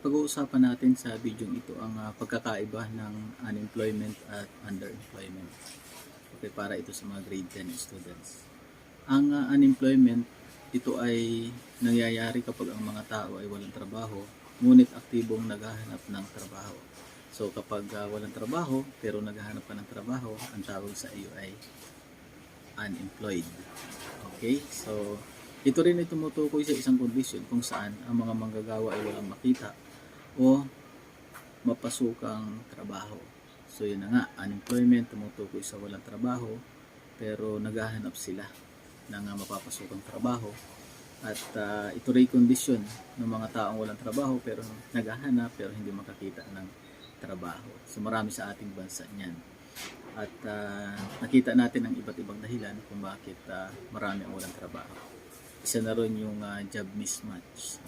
Pag-uusapan natin sa video ito ang pagkakaiba ng unemployment at underemployment. Okay, para ito sa mga grade 10 students. Ang unemployment, ito ay nangyayari kapag ang mga tao ay walang trabaho, ngunit aktibong naghahanap ng trabaho. So kapag walang trabaho pero naghahanap ka ng trabaho, ang tawag sa iyo ay unemployed. Okay, so ito rin ay tumutukoy sa isang kondisyon kung saan ang mga manggagawa ay walang makita o mapasukang trabaho. So yun na nga, unemployment tumutukoy sa walang trabaho pero naghahanap sila ng mapapasukang trabaho. At ito rin kondisyon ng mga taong walang trabaho pero naghahanap pero hindi makakita ng trabaho. So marami sa ating bansa niyan. At nakita natin ang iba't ibang dahilan kung bakit marami ang walang trabaho. Isa na rin yung job mismatch.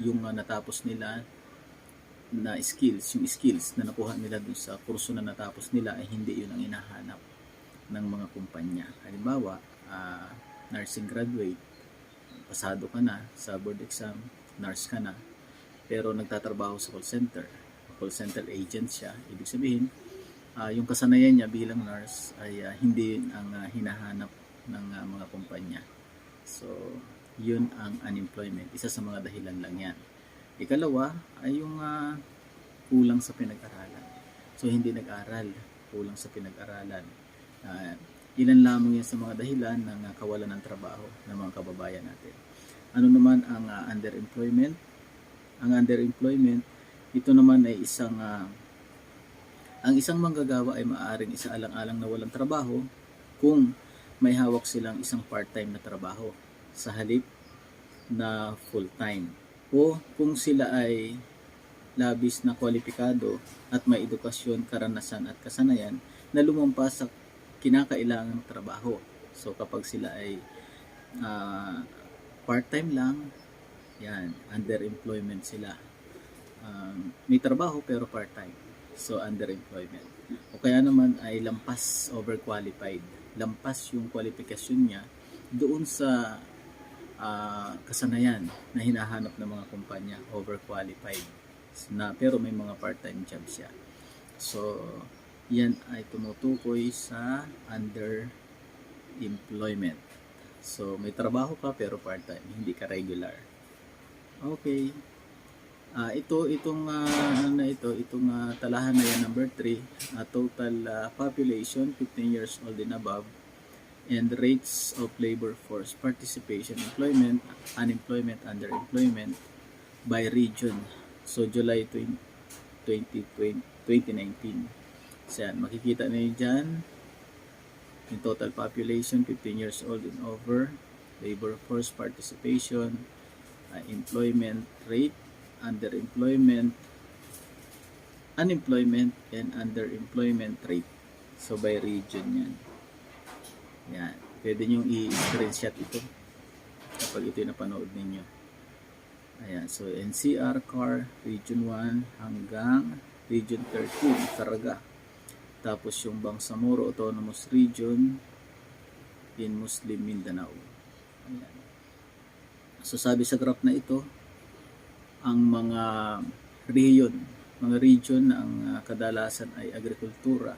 Yung natapos nila na skills, yung skills na nakuha nila dun sa kurso na natapos nila ay hindi yun ang hinahanap ng mga kumpanya. Halimbawa, nursing graduate, pasado ka na sa board exam, nurse ka na, pero nagtatrabaho sa call center agent siya. Ibig sabihin, yung kasanayan niya bilang nurse ay hindi ang hinahanap ng mga kumpanya. So, yun ang unemployment. Isa sa mga dahilan lang yan. Ikalawa ay yung kulang sa pinag-aralan. So, hindi nag-aral, kulang sa pinag-aralan. Ilan lamang yan sa mga dahilan ng kawalan ng trabaho ng mga kababayan natin. Ano naman ang underemployment? Ang underemployment, ito naman ay ang isang manggagawa ay maaaring isaalang-alang na walang trabaho kung may hawak silang isang part-time na trabaho sa halip na full-time. O kung sila ay labis na kwalipikado at may edukasyon, karanasan at kasanayan na lumampas sa kinakailangang trabaho. So kapag sila ay part-time lang, yan, underemployment sila. May trabaho pero part-time. So underemployment. O kaya naman ay lampas, overqualified. Lampas yung qualification niya doon sa kasanayan na hinahanap ng mga kumpanya, overqualified na pero may mga part-time job siya. So yan ay tumutukoy sa underemployment. So may trabaho ka pero part-time, hindi ka regular. Okay. Itong talahan na yan, number 3, total population 15 years old and above, and rates of labor force participation, employment, unemployment, underemployment by region. So July 2019. So yan, makikita niyo dyan yung total population 15 years old and over, labor force participation, employment rate, underemployment, unemployment, and underemployment rate. So by region yan. Yan. Pwede nyo i-screenshot ito kapag ito yung napanood ninyo. Ayan. So NCR, CAR, Region 1 hanggang Region 13, Caraga. Tapos yung Bangsamoro Autonomous Region in Muslim Mindanao. Ayan. So sabi sa graph na ito, ang mga region na ang kadalasan ay agrikultura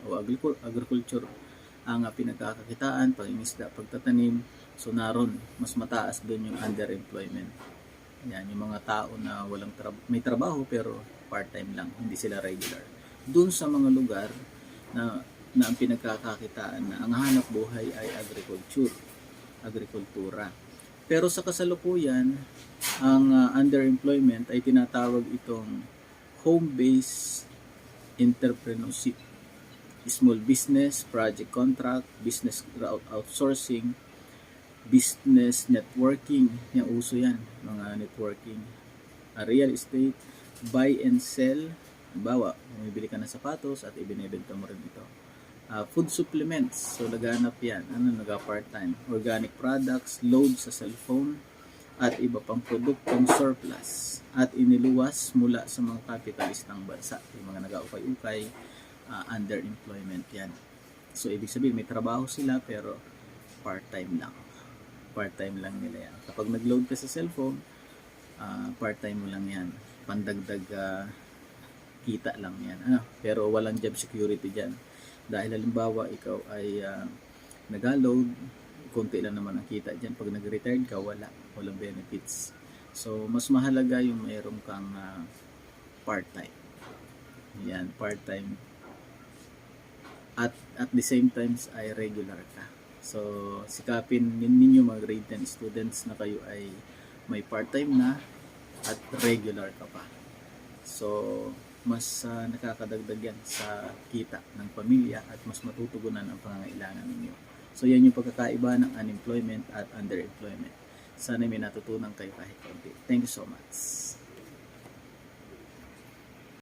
o agriculture ang pinagkakakitaan, pangingisda, pagtatanim. So naroon, mas mataas doon yung underemployment. Yan, yung mga tao na may trabaho pero part-time lang, hindi sila regular. Doon sa mga lugar na ang pinagkakakitaan na ang hanap buhay ay agrikultura. Pero sa kasalukuyan, ang underemployment ay tinatawag itong home-based entrepreneurship, small business, project contract, business outsourcing, business networking, yung uso yan, mga networking, real estate, buy and sell, halimbawa, bumibili ka ng sapatos at ibinebenta mo rin ito. Food supplements, so laganap yan, part-time, organic products, load sa cellphone, at iba pang produktong surplus at iniluwas mula sa mga kapitalistang bansa, yung mga nag-aukay-ukay, underemployment yan. So ibig sabihin may trabaho sila pero part-time lang nila yan. Kapag nag-load ka sa cellphone, part-time mo lang yan. pandagdag kita lang yan. Pero walang job security dyan. Dahil halimbawa ikaw ay nag-load, konti lang naman ang kita dyan. Pag nag-retired ka, walang benefits. So, mas mahalaga yung mayroon kang part-time. Yan, part-time. At the same times ay regular ka. So, sikapin ninyo mga grade 10 students na kayo ay may part-time na at regular ka pa. So, mas nakakadagdag yan sa kita ng pamilya at mas matutugunan ang pangangailangan ninyo. So, yan yung pagkakaiba ng unemployment at underemployment. Sana may natutunan kayo kahit konti. Thank you so much.